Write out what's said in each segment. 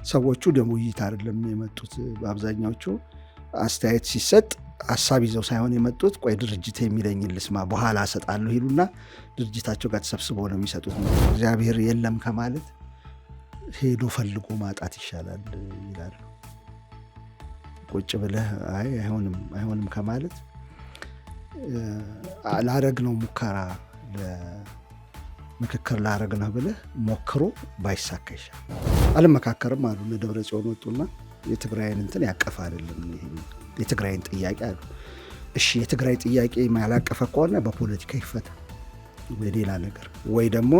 ሰዎቹ ደግሞ ውይይት አይደለም የመጡት። በአብዛኛዎቹ አስተያየት ሲሰጥ ሀሳብ ይዘው ሳይሆን የመጡት ቆይ ድርጅት የሚለኝ ልስማ በኋላ እሰጣለሁ ይሉና ድርጅታቸው ጋር ተሰብስበው ነው የሚሰጡት። እግዚአብሔር የለም ከማለት ሄዶ ፈልጎ ማጣት ይሻላል ይላሉ። ቁጭ ብለህ አይሆንም ከማለት ላረግነው ሙከራ ምክክር ላረግነው ብለህ ሞክሮ ባይሳካ ይሻል። አልመካከርም አሉ ደብረጽዮን ወጡና የትግራይን እንትን ያቀፈ አይደለም ይሄ የትግራይን ጥያቄ አሉ። እሺ የትግራይ ጥያቄ ያላቀፈ ከሆነ በፖለቲካ ይፈታ ወይ ሌላ ነገር ወይ ደግሞ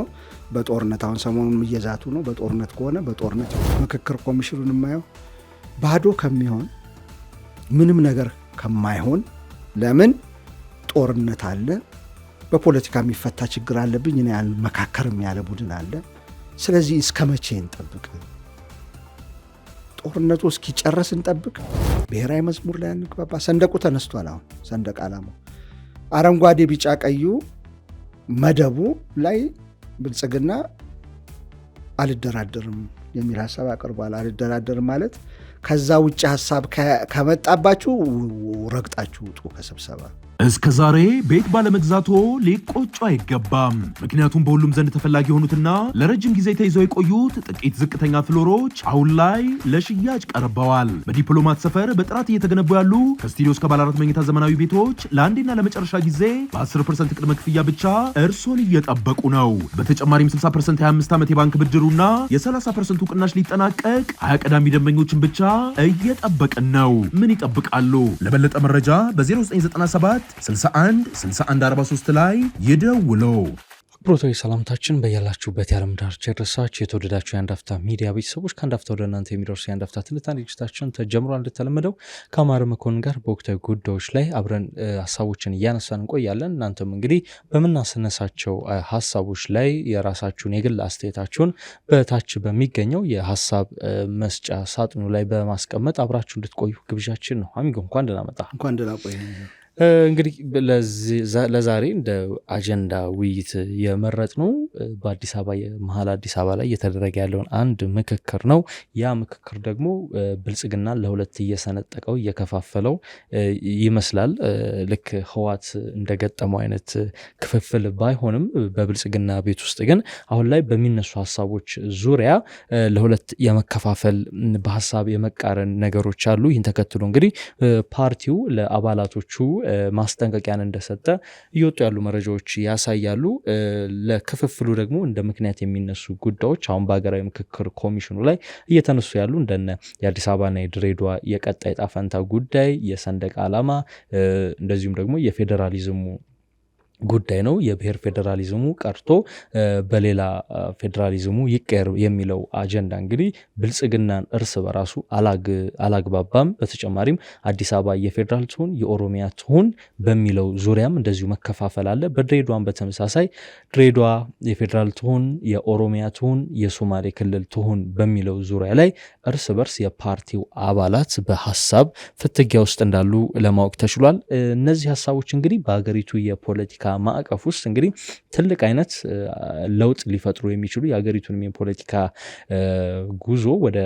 በጦርነት አሁን ሰሞኑን እየዛቱ ነው። በጦርነት ከሆነ በጦርነት ምክክር ኮሚሽኑን የማየው ባዶ ከሚሆን ምንም ነገር ከማይሆን ለምን ጦርነት አለ በፖለቲካ የሚፈታ ችግር አለብኝ እኔ አልመካከርም ያለ ቡድን አለ። ስለዚህ እስከ መቼ እንጠብቅ? ጦርነቱ እስኪጨርስ እንጠብቅ? ብሔራዊ መዝሙር ላይ አንግባባ? ሰንደቁ ተነስቷል። አሁን ሰንደቅ ዓላማው አረንጓዴ ቢጫ ቀዩ መደቡ ላይ ብልጽግና አልደራደርም የሚል ሀሳብ አቅርቧል። አልደራደርም ማለት ከዛ ውጭ ሀሳብ ከመጣባችሁ ረግጣችሁ ውጡ ከስብሰባ። እስከ ዛሬ ቤት ባለመግዛቶ ሊቆጩ አይገባም። ምክንያቱም በሁሉም ዘንድ ተፈላጊ የሆኑትና ለረጅም ጊዜ ተይዘው የቆዩት ጥቂት ዝቅተኛ ፍሎሮች አሁን ላይ ለሽያጭ ቀርበዋል። በዲፕሎማት ሰፈር በጥራት እየተገነቡ ያሉ ከስቱዲዮ እስከ ባለ 4 መኝታ ዘመናዊ ቤቶች ለአንዴና ለመጨረሻ ጊዜ በ10% ቅድመ ክፍያ ብቻ እርሶን እየጠበቁ ነው። በተጨማሪም 60% 25 ዓመት የባንክ ብድሩና የ30% ቅናሽ ሊጠናቀቅ 20 ቀዳሚ ደንበኞችን ብቻ እየጠበቅን ነው። ምን ይጠብቃሉ? ለበለጠ መረጃ በ0997 61 61 43 ላይ ይደውሉ። አክብሮታዊ ሰላምታችን በያላችሁበት የዓለም ዳርቻ ይድረሳችሁ። የተወደዳችሁ የአንድ አፍታ ሚዲያ ቤተሰቦች ከአንድ አፍታ ወደ እናንተ የሚደርሱ የአንድ አፍታ ትንታኔ ዝግጅታችን ተጀምሯል። እንደተለመደው ከአማረ መኮንን ጋር በወቅታዊ ጉዳዮች ላይ አብረን ሀሳቦችን እያነሳን እንቆያለን። እናንተም እንግዲህ በምናስነሳቸው ሀሳቦች ላይ የራሳችሁን የግል አስተያየታችሁን በታች በሚገኘው የሀሳብ መስጫ ሳጥኑ ላይ በማስቀመጥ አብራችሁ እንድትቆዩ ግብዣችን ነው። አሚጎ እንኳን ደህና መጣ። እንኳን ደህና ቆይ። እንግዲህ ለዛሬ እንደ አጀንዳ ውይይት የመረጥ ነው በአዲስ አበባ የመሀል አዲስ አበባ ላይ እየተደረገ ያለውን አንድ ምክክር ነው። ያ ምክክር ደግሞ ብልጽግና ለሁለት እየሰነጠቀው እየከፋፈለው ይመስላል። ልክ ህዋት እንደገጠመው አይነት ክፍፍል ባይሆንም በብልጽግና ቤት ውስጥ ግን አሁን ላይ በሚነሱ ሀሳቦች ዙሪያ ለሁለት የመከፋፈል በሀሳብ የመቃረን ነገሮች አሉ። ይህን ተከትሎ እንግዲህ ፓርቲው ለአባላቶቹ ማስጠንቀቂያን እንደሰጠ እየወጡ ያሉ መረጃዎች ያሳያሉ። ለክፍፍሉ ደግሞ እንደ ምክንያት የሚነሱ ጉዳዮች አሁን በሀገራዊ ምክክር ኮሚሽኑ ላይ እየተነሱ ያሉ እንደነ የአዲስ አበባና የድሬዳዋ የቀጣይ ዕጣ ፈንታ ጉዳይ፣ የሰንደቅ ዓላማ እንደዚሁም ደግሞ የፌዴራሊዝሙ ጉዳይ ነው። የብሔር ፌዴራሊዝሙ ቀርቶ በሌላ ፌዴራሊዝሙ ይቀር የሚለው አጀንዳ እንግዲህ ብልጽግናን እርስ በራሱ አላግባባም። በተጨማሪም አዲስ አበባ የፌዴራል ትሁን የኦሮሚያ ትሁን በሚለው ዙሪያም እንደዚሁ መከፋፈል አለ። በድሬዳዋም በተመሳሳይ ድሬዳዋ የፌዴራል ትሁን የኦሮሚያ ትሁን የሶማሌ ክልል ትሁን በሚለው ዙሪያ ላይ እርስ በርስ የፓርቲው አባላት በሀሳብ ፍትጊያ ውስጥ እንዳሉ ለማወቅ ተችሏል። እነዚህ ሀሳቦች እንግዲህ በሀገሪቱ የፖለቲካ ማዕቀፍ ውስጥ እንግዲህ ትልቅ አይነት ለውጥ ሊፈጥሩ የሚችሉ የሀገሪቱንም የፖለቲካ ጉዞ ወደ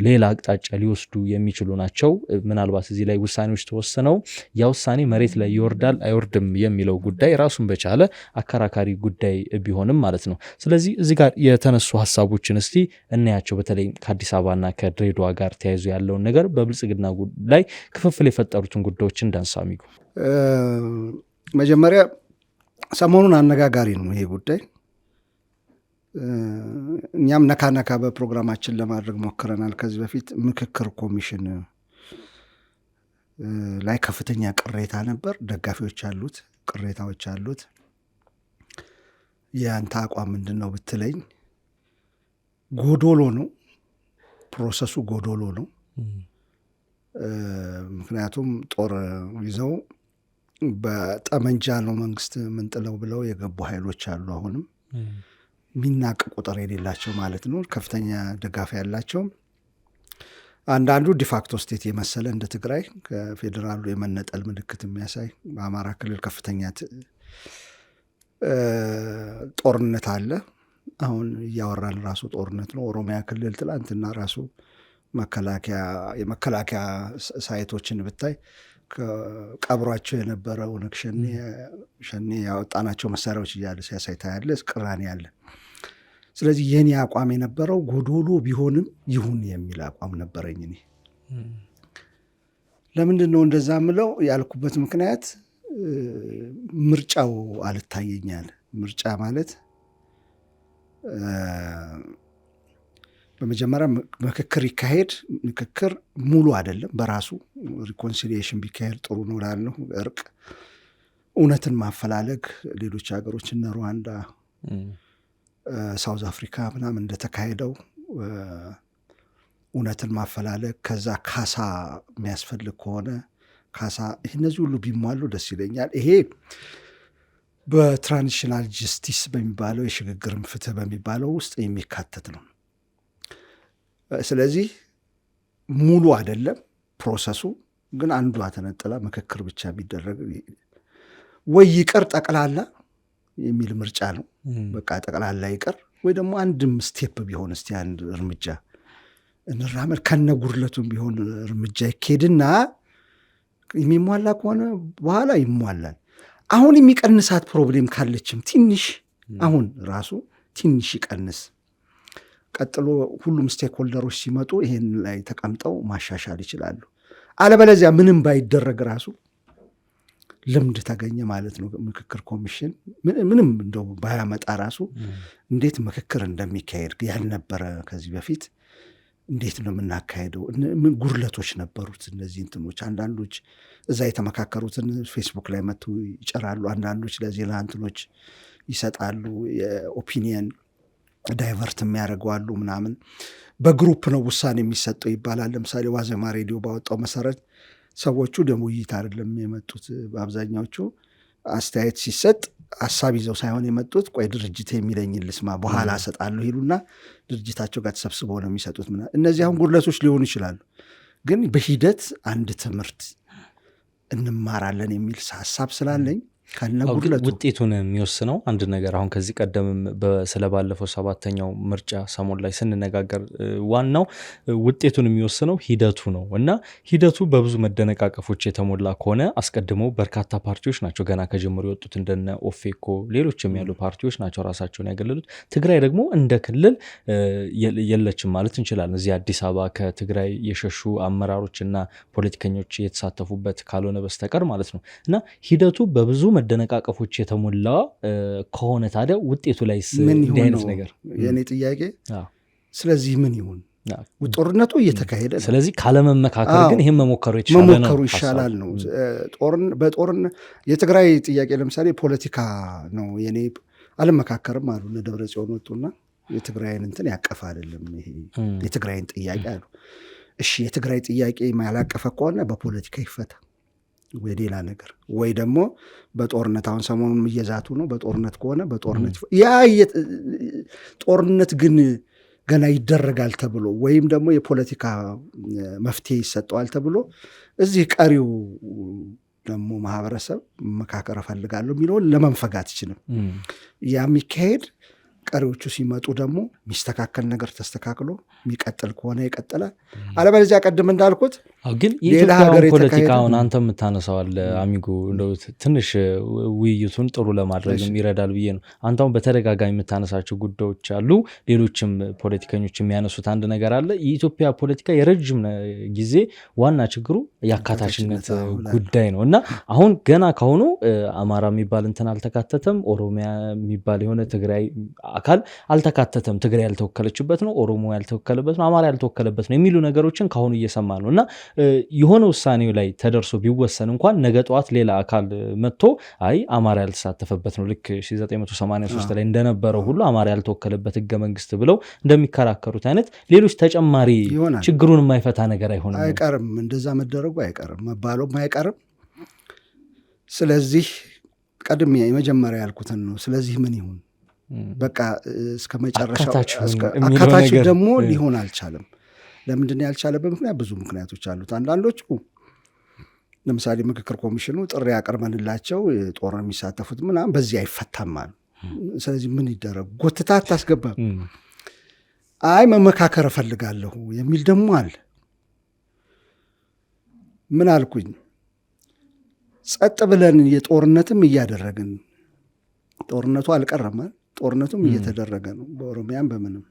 ሌላ አቅጣጫ ሊወስዱ የሚችሉ ናቸው። ምናልባት እዚህ ላይ ውሳኔዎች ተወስነው ያ ውሳኔ መሬት ላይ ይወርዳል አይወርድም የሚለው ጉዳይ ራሱን በቻለ አከራካሪ ጉዳይ ቢሆንም ማለት ነው። ስለዚህ እዚህ ጋር የተነሱ ሀሳቦችን እስቲ እናያቸው። በተለይ ከአዲስ አበባና ከድሬዳዋ ጋር ተያይዞ ያለውን ነገር በብልጽግና ላይ ክፍፍል የፈጠሩትን ጉዳዮች እንዳንሳሚጉ መጀመሪያ ሰሞኑን አነጋጋሪ ነው ይሄ ጉዳይ። እኛም ነካ በፕሮግራማችን ለማድረግ ሞክረናል። ከዚህ በፊት ምክክር ኮሚሽን ላይ ከፍተኛ ቅሬታ ነበር። ደጋፊዎች አሉት፣ ቅሬታዎች አሉት። ያንተ አቋም ምንድን ነው ብትለኝ ጎዶሎ ነው፣ ፕሮሰሱ ጎዶሎ ነው። ምክንያቱም ጦር ይዘው በጠመንጃ ነው መንግስት ምንጥለው ብለው የገቡ ኃይሎች አሉ። አሁንም ሚናቅ ቁጥር የሌላቸው ማለት ነው። ከፍተኛ ድጋፍ ያላቸው አንዳንዱ ዲፋክቶ ስቴት የመሰለ እንደ ትግራይ ከፌዴራሉ የመነጠል ምልክት የሚያሳይ፣ በአማራ ክልል ከፍተኛ ጦርነት አለ። አሁን እያወራን ራሱ ጦርነት ነው። ኦሮሚያ ክልል ትላንትና ራሱ የመከላከያ ሳይቶችን ብታይ ቀብሯቸው የነበረ ኦነግ ሸኔ ያወጣናቸው መሳሪያዎች እያለ ሲያሳይታ ያለ ቅራኔ ያለ። ስለዚህ የኔ አቋም የነበረው ጎዶሎ ቢሆንም ይሁን የሚል አቋም ነበረኝ እኔ። ለምንድን ነው እንደዛ ምለው ያልኩበት ምክንያት ምርጫው አልታየኛል። ምርጫ ማለት በመጀመሪያ ምክክር ይካሄድ። ምክክር ሙሉ አይደለም በራሱ ሪኮንሲሊዬሽን ቢካሄድ ጥሩ ነው እላለሁ። እርቅ፣ እውነትን ማፈላለግ ሌሎች ሀገሮች እነ ሩዋንዳ፣ ሳውዝ አፍሪካ ምናምን እንደተካሄደው እውነትን ማፈላለግ፣ ከዛ ካሳ የሚያስፈልግ ከሆነ ካሳ፣ እነዚህ ሁሉ ቢሟሉ ደስ ይለኛል። ይሄ በትራንዚሽናል ጀስቲስ በሚባለው የሽግግርም ፍትህ በሚባለው ውስጥ የሚካተት ነው። ስለዚህ ሙሉ አይደለም ፕሮሰሱ፣ ግን አንዷ ተነጥላ ምክክር ብቻ የሚደረግ ወይ ይቅር ጠቅላላ የሚል ምርጫ ነው። በቃ ጠቅላላ ይቅር፣ ወይ ደግሞ አንድም ስቴፕ ቢሆን እስቲ አንድ እርምጃ እንራመድ፣ ከነ ጉድለቱም ቢሆን እርምጃ ይኬድና የሚሟላ ከሆነ በኋላ ይሟላል። አሁን የሚቀንሳት ፕሮብሌም ካለችም ትንሽ አሁን ራሱ ትንሽ ይቀንስ። ቀጥሎ ሁሉም ስቴክሆልደሮች ሲመጡ ይሄን ላይ ተቀምጠው ማሻሻል ይችላሉ። አለበለዚያ ምንም ባይደረግ ራሱ ልምድ ተገኘ ማለት ነው። ምክክር ኮሚሽን ምንም እንደው ባያመጣ ራሱ እንዴት ምክክር እንደሚካሄድ ያልነበረ ከዚህ በፊት እንዴት ነው የምናካሄደው? ጉድለቶች ነበሩት እነዚህ እንትኖች። አንዳንዶች እዛ የተመካከሩትን ፌስቡክ ላይ መጥቶ ይጨራሉ። አንዳንዶች ለዜና እንትኖች ይሰጣሉ። የኦፒኒየን ዳይቨርት የሚያደርገዋሉ ምናምን። በግሩፕ ነው ውሳኔ የሚሰጠው ይባላል። ለምሳሌ ዋዜማ ሬዲዮ ባወጣው መሰረት ሰዎቹ ደግሞ ውይይት አይደለም የመጡት። በአብዛኛዎቹ አስተያየት ሲሰጥ ሀሳብ ይዘው ሳይሆን የመጡት ቆይ ድርጅት የሚለኝን ልስማ በኋላ እሰጣለሁ ይሉና ድርጅታቸው ጋር ተሰብስበው ነው የሚሰጡት። እነዚህ አሁን ጉድለቶች ሊሆኑ ይችላሉ፣ ግን በሂደት አንድ ትምህርት እንማራለን የሚል ሀሳብ ስላለኝ ውጤቱን የሚወስነው አንድ ነገር አሁን ከዚህ ቀደምም ስለባለፈው 7ኛው ምርጫ ሰሞን ላይ ስንነጋገር ዋናው ውጤቱን የሚወስነው ሂደቱ ነው እና ሂደቱ በብዙ መደነቃቀፎች የተሞላ ከሆነ አስቀድመው በርካታ ፓርቲዎች ናቸው ገና ከጀምሮ የወጡት እንደነ ኦፌኮ ሌሎችም ያሉ ፓርቲዎች ናቸው ራሳቸውን ያገለሉት። ትግራይ ደግሞ እንደ ክልል የለችም ማለት እንችላለን። እዚህ አዲስ አበባ ከትግራይ የሸሹ አመራሮችና ፖለቲከኞች የተሳተፉበት ካልሆነ በስተቀር ማለት ነው እና ሂደቱ በብዙ መደነቃቀፎች የተሞላ ከሆነ ታዲያ ውጤቱ ላይ እንዲህ አይነት ነገር የኔ ጥያቄ ስለዚህ ምን ይሁን? ጦርነቱ እየተካሄደ ነው። ስለዚህ ካለመመካከር ግን ይህም መሞከሩ ይሻላል ነው። በጦርነት የትግራይ ጥያቄ ለምሳሌ ፖለቲካ ነው። የኔ አልመካከርም አሉ እነ ደብረጽዮን ወጡና የትግራይን እንትን ያቀፈ አይደለም ይሄ የትግራይን ጥያቄ አሉ። እሺ የትግራይ ጥያቄ ያላቀፈ ከሆነ በፖለቲካ ይፈታ ወይ ሌላ ነገር ወይ ደግሞ በጦርነት አሁን ሰሞኑን እየዛቱ ነው። በጦርነት ከሆነ በጦርነት ጦርነት ግን ገና ይደረጋል ተብሎ ወይም ደግሞ የፖለቲካ መፍትሄ ይሰጠዋል ተብሎ እዚህ ቀሪው ደግሞ ማህበረሰብ መካከር እፈልጋለሁ የሚለውን ለመንፈግ አትችልም። ያ የሚካሄድ ቀሪዎቹ ሲመጡ ደግሞ የሚስተካከል ነገር ተስተካክሎ የሚቀጥል ከሆነ ይቀጥላል። አለበለዚያ ቀድም እንዳልኩት ግን የኢትዮጵያ ፖለቲካውን አንተ የምታነሳዋል አሚጎ እንደው ትንሽ ውይይቱን ጥሩ ለማድረግ ይረዳል ብዬ ነው። አንተም በተደጋጋሚ የምታነሳቸው ጉዳዮች አሉ። ሌሎችም ፖለቲከኞች የሚያነሱት አንድ ነገር አለ። የኢትዮጵያ ፖለቲካ የረጅም ጊዜ ዋና ችግሩ የአካታችነት ጉዳይ ነው እና አሁን ገና ከሆኑ አማራ የሚባል እንትን አልተካተተም፣ ኦሮሚያ የሚባል የሆነ ትግራይ አካል አልተካተተም፣ ትግራይ ያልተወከለችበት ነው፣ ኦሮሞ ያልተወከለበት ነው፣ አማራ ያልተወከለበት ነው የሚሉ ነገሮችን ካሁኑ እየሰማ ነው እና የሆነ ውሳኔው ላይ ተደርሶ ቢወሰን እንኳን ነገ ጠዋት ሌላ አካል መጥቶ አይ አማራ ያልተሳተፈበት ነው ልክ 1983 ላይ እንደነበረው ሁሉ አማራ ያልተወከለበት ህገ መንግስት ብለው እንደሚከራከሩት አይነት ሌሎች ተጨማሪ ችግሩን የማይፈታ ነገር አይቀርም። እንደዛ መደረጉ አይቀርም፣ መባሉም አይቀርም። ስለዚህ ቀድሜ የመጀመሪያ ያልኩትን ነው። ስለዚህ ምን ይሁን በቃ እስከ መጨረሻው አካታች ደግሞ ሊሆን አልቻለም። ለምንድን ያልቻለበት ምክንያት ብዙ ምክንያቶች አሉት። አንዳንዶቹ ለምሳሌ ምክክር ኮሚሽኑ ጥሪ ያቀርበንላቸው ጦር የሚሳተፉት ምናምን በዚህ አይፈታም አሉ። ስለዚህ ምን ይደረግ? ጎትታ አታስገባም። አይ መመካከር እፈልጋለሁ የሚል ደግሞ አለ። ምን አልኩኝ? ጸጥ ብለን የጦርነትም እያደረግን ጦርነቱ አልቀረም፣ ጦርነቱም እየተደረገ ነው በኦሮሚያም በምንም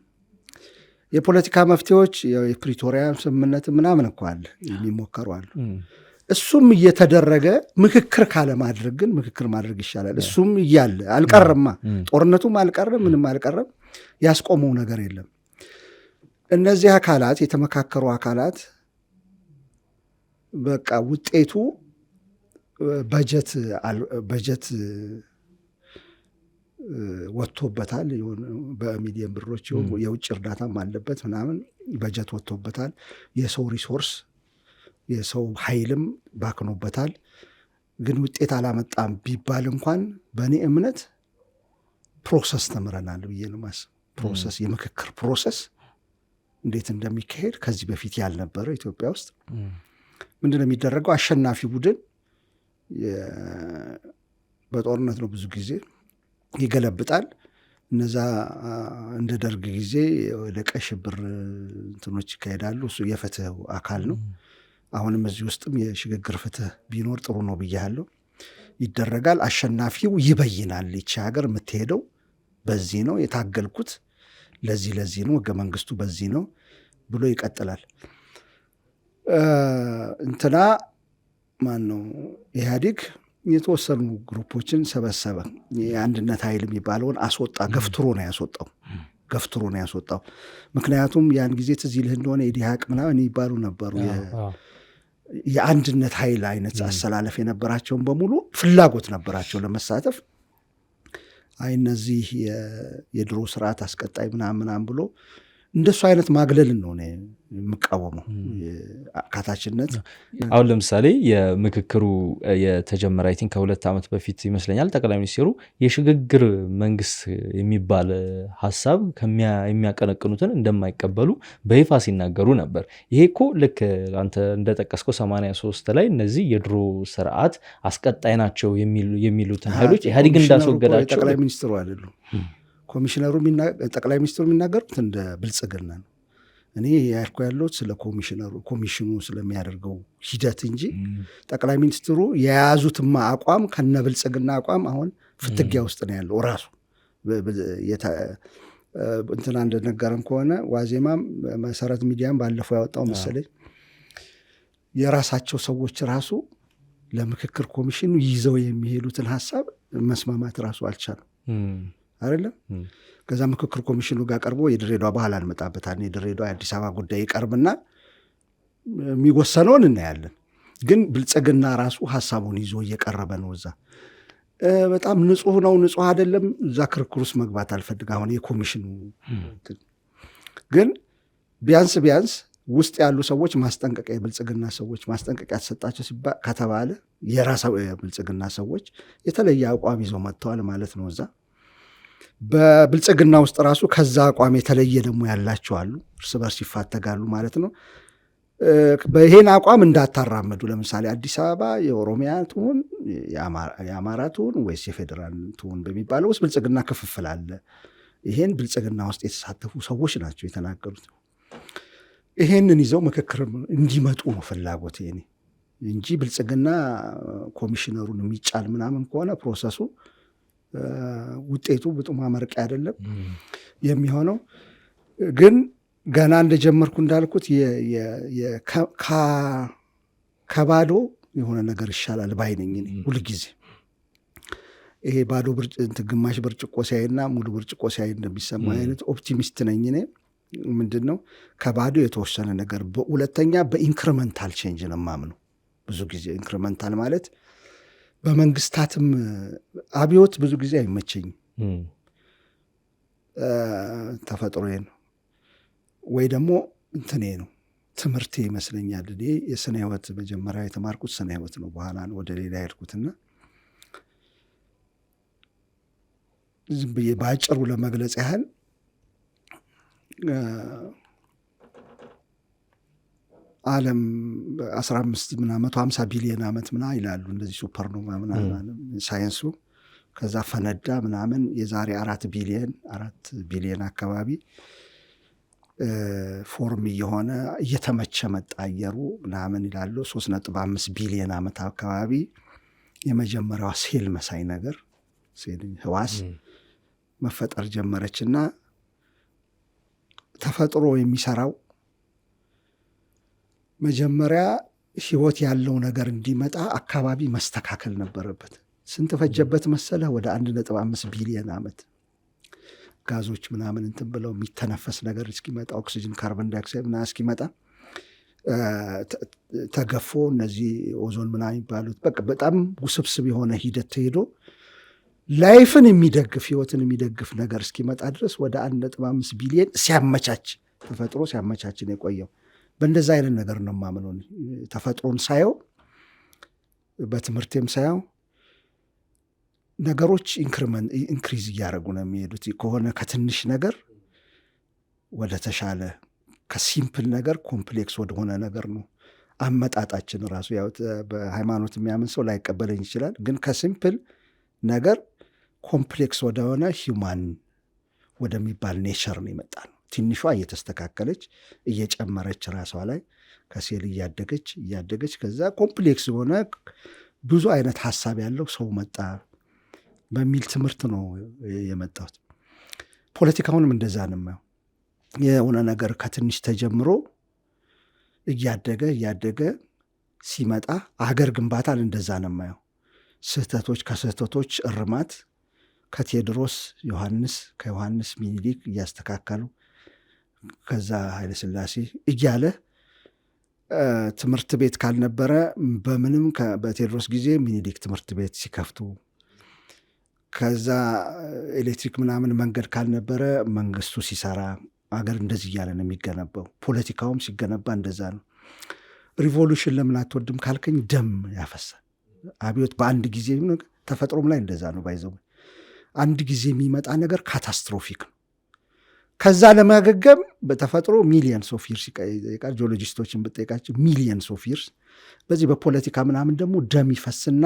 የፖለቲካ መፍትሄዎች የፕሪቶሪያ ስምምነት ምናምን እኮ አለ የሚሞከሩ አሉ። እሱም እየተደረገ ምክክር ካለማድረግ ግን ምክክር ማድረግ ይሻላል። እሱም እያለ አልቀረማ፣ ጦርነቱም አልቀረም፣ ምንም አልቀረም፣ ያስቆመው ነገር የለም። እነዚህ አካላት የተመካከሩ አካላት በቃ ውጤቱ በጀት ወጥቶበታል፣ በሚሊዮን ብሮች የውጭ እርዳታም አለበት ምናምን በጀት ወጥቶበታል። የሰው ሪሶርስ የሰው ኃይልም ባክኖበታል። ግን ውጤት አላመጣም ቢባል እንኳን በእኔ እምነት ፕሮሰስ ተምረናል ብዬ ነው የማስበው። ፕሮሰስ የምክክር ፕሮሰስ እንዴት እንደሚካሄድ ከዚህ በፊት ያልነበረ ኢትዮጵያ ውስጥ ምንድን ነው የሚደረገው? አሸናፊ ቡድን በጦርነት ነው ብዙ ጊዜ ይገለብጣል። እነዛ እንደ ደርግ ጊዜ ወደ ቀይ ሽብር እንትኖች ይካሄዳሉ። እሱ የፍትህ አካል ነው። አሁንም እዚህ ውስጥም የሽግግር ፍትህ ቢኖር ጥሩ ነው ብያለሁ። ይደረጋል። አሸናፊው ይበይናል። ይቺ ሀገር የምትሄደው በዚህ ነው፣ የታገልኩት ለዚህ ነው፣ ህገ መንግስቱ በዚህ ነው ብሎ ይቀጥላል። እንትና ማን ነው ኢህአዴግ የተወሰኑ ግሩፖችን ሰበሰበ። የአንድነት ኃይል የሚባለውን አስወጣ። ገፍትሮ ነው ያስወጣው። ምክንያቱም ያን ጊዜ ትዝ ይልህ እንደሆነ ኢዲሃቅ ምናምን ይባሉ ነበሩ። የአንድነት ኃይል አይነት አሰላለፍ የነበራቸውን በሙሉ ፍላጎት ነበራቸው ለመሳተፍ። አይ እነዚህ የድሮ ስርዓት አስቀጣይ ምናምን ብሎ እንደሱ አይነት ማግለልን ነው የምቃወመው። አካታችነት አሁን ለምሳሌ የምክክሩ የተጀመረ አይ ቲንክ ከ2 ዓመት በፊት ይመስለኛል ጠቅላይ ሚኒስትሩ የሽግግር መንግስት የሚባል ሀሳብ የሚያቀነቅኑትን እንደማይቀበሉ በይፋ ሲናገሩ ነበር። ይሄ እኮ ልክ አንተ እንደጠቀስከው 83 ላይ እነዚህ የድሮ ስርዓት አስቀጣይ ናቸው የሚሉትን ኃይሎች ኢህአዴግ እንዳስወገዳቸው ጠቅላይ ሚኒስትሩ አይደሉም ኮሚሽነሩ ጠቅላይ ሚኒስትሩ የሚናገሩት እንደ ብልጽግና ነው። እኔ ያልኩ ያለሁት ስለ ኮሚሽኑ ስለሚያደርገው ሂደት እንጂ ጠቅላይ ሚኒስትሩ የያዙትማ አቋም ከነ ብልጽግና አቋም አሁን ፍትጊያ ውስጥ ነው ያለው። ራሱ እንትና እንደነገረን ከሆነ ዋዜማም መሰረት ሚዲያም ባለፈው ያወጣው መሰለኝ የራሳቸው ሰዎች ራሱ ለምክክር ኮሚሽኑ ይዘው የሚሄዱትን ሀሳብ መስማማት ራሱ አልቻሉም አይደለም። ከዛ ምክክር ኮሚሽኑ ጋር ቀርቦ የድሬዳዋ ባህል አንመጣበታል። የድሬዳዋ የአዲስ አበባ ጉዳይ ይቀርብና የሚወሰነውን እናያለን። ግን ብልጽግና ራሱ ሀሳቡን ይዞ እየቀረበ ነው። እዛ በጣም ንጹህ ነው ንጹህ አይደለም፣ እዛ ክርክር ውስጥ መግባት አልፈልግ። አሁን የኮሚሽኑ ግን ቢያንስ ውስጥ ያሉ ሰዎች ማስጠንቀቂያ የብልጽግና ሰዎች ማስጠንቀቂያ ተሰጣቸው ከተባለ የራሳው የብልጽግና ሰዎች የተለየ አቋም ይዘው መጥተዋል ማለት ነው። እዛ በብልጽግና ውስጥ ራሱ ከዛ አቋም የተለየ ደግሞ ያላቸው አሉ። እርስ በርስ ይፋተጋሉ ማለት ነው። በይሄን አቋም እንዳታራመዱ። ለምሳሌ አዲስ አበባ የኦሮሚያ ትሁን የአማራ ትሁን ወይስ የፌዴራል ትሁን በሚባለው ውስጥ ብልጽግና ክፍፍል አለ። ይሄን ብልጽግና ውስጥ የተሳተፉ ሰዎች ናቸው የተናገሩት። ይሄንን ይዘው ምክክር እንዲመጡ ነው ፍላጎት የኔ እንጂ ብልጽግና ኮሚሽነሩን የሚጫል ምናምን ከሆነ ፕሮሰሱ ውጤቱ ብጡም አመርቂ አይደለም የሚሆነው። ግን ገና እንደጀመርኩ እንዳልኩት ከባዶ የሆነ ነገር ይሻላል ባይነኝ ሁልጊዜ። ይሄ ባዶ ግማሽ ብርጭቆ ሲያይና ሙሉ ብርጭቆ ሲያይ እንደሚሰማ አይነት ኦፕቲሚስት ነኝ እኔ። ምንድን ነው ከባዶ የተወሰነ ነገር። ሁለተኛ በኢንክሪመንታል ቼንጅ ነው የማምነው። ብዙ ጊዜ ኢንክሪመንታል ማለት በመንግስታትም አብዮት ብዙ ጊዜ አይመቸኝም። ተፈጥሮዬ ነው ወይ ደግሞ እንትኔ ነው ትምህርቴ ይመስለኛል። እኔ የስነ ህይወት መጀመሪያ የተማርኩት ስነ ህይወት ነው። በኋላ ወደ ሌላ ሄድኩትና ዝም ብዬ በአጭሩ ለመግለጽ ያህል ዓለም 15 150 ቢሊዮን ዓመት ይላሉ እንደዚህ ሱፐርኖቫ ሳይንሱ ከዛ ፈነዳ ምናምን የዛሬ 4 ቢሊየን አካባቢ ፎርም እየሆነ እየተመቸ መጣ አየሩ ምናምን ይላሉ። 3.5 ቢሊየን ዓመት አካባቢ የመጀመሪያዋ ሴል መሳይ ነገር ሴል ህዋስ መፈጠር ጀመረችና ተፈጥሮ የሚሰራው መጀመሪያ ህይወት ያለው ነገር እንዲመጣ አካባቢ መስተካከል ነበረበት። ስንት ፈጀበት መሰለህ? ወደ 1.5 ቢሊየን ዓመት ጋዞች ምናምን እንትን ብለው የሚተነፈስ ነገር እስኪመጣ ኦክሲጅን፣ ካርቦን ዳይኦክሳይድ ምናምን እስኪመጣ ተገፎ እነዚህ ኦዞን ምናምን የሚባሉት በቃ በጣም ውስብስብ የሆነ ሂደት ተሄዶ ላይፍን የሚደግፍ ህይወትን የሚደግፍ ነገር እስኪመጣ ድረስ ወደ 1.5 ቢሊየን ሲያመቻች ተፈጥሮ ሲያመቻችን የቆየው። በእንደዛ አይነት ነገር ነው የማምነው ተፈጥሮን ሳየው፣ በትምህርቴም ሳየው ነገሮች ኢንክሪዝ እያደረጉ ነው የሚሄዱት። ከሆነ ከትንሽ ነገር ወደ ተሻለ፣ ከሲምፕል ነገር ኮምፕሌክስ ወደሆነ ነገር ነው አመጣጣችን ራሱ። ያው በሃይማኖት የሚያምን ሰው ላይቀበለኝ ይችላል፣ ግን ከሲምፕል ነገር ኮምፕሌክስ ወደሆነ ሂውማን ወደሚባል ኔቸር ነው ይመጣ ነው። ትንሿ እየተስተካከለች እየጨመረች ራሷ ላይ ከሴል እያደገች ከዛ ኮምፕሌክስ የሆነ ብዙ አይነት ሀሳብ ያለው ሰው መጣ በሚል ትምህርት ነው የመጣሁት። ፖለቲካውንም እንደዛ ነው የሆነ ነገር ከትንሽ ተጀምሮ እያደገ ሲመጣ አገር ግንባታን እንደዛ ነው የማየው። ስህተቶች ከስህተቶች እርማት ከቴዎድሮስ ከዮሐንስ ሚኒሊክ እያስተካከሉ ከዛ ኃይለ ሥላሴ እያለ ትምህርት ቤት ካልነበረ በምንም በቴዎድሮስ ጊዜ ሚኒሊክ ትምህርት ቤት ሲከፍቱ፣ ከዛ ኤሌክትሪክ ምናምን መንገድ ካልነበረ መንግስቱ ሲሰራ አገር እንደዚህ እያለ ነው የሚገነባው። ፖለቲካውም ሲገነባ እንደዛ ነው። ሪቮሉሽን ለምን አትወድም ካልከኝ ደም ያፈሳል። አብዮት በአንድ ጊዜ ተፈጥሮም ላይ እንደዛ ነው። ባይዘው አንድ ጊዜ የሚመጣ ነገር ካታስትሮፊክ ነው። ከዛ ለማገገም በተፈጥሮ ሚሊየንስ ኦፍ ይርስ ይጠይቃል። ጂኦሎጂስቶችን ብጠይቃቸው ሚሊየንስ ኦፍ ይርስ። በዚህ በፖለቲካ ምናምን ደግሞ ደም ይፈስና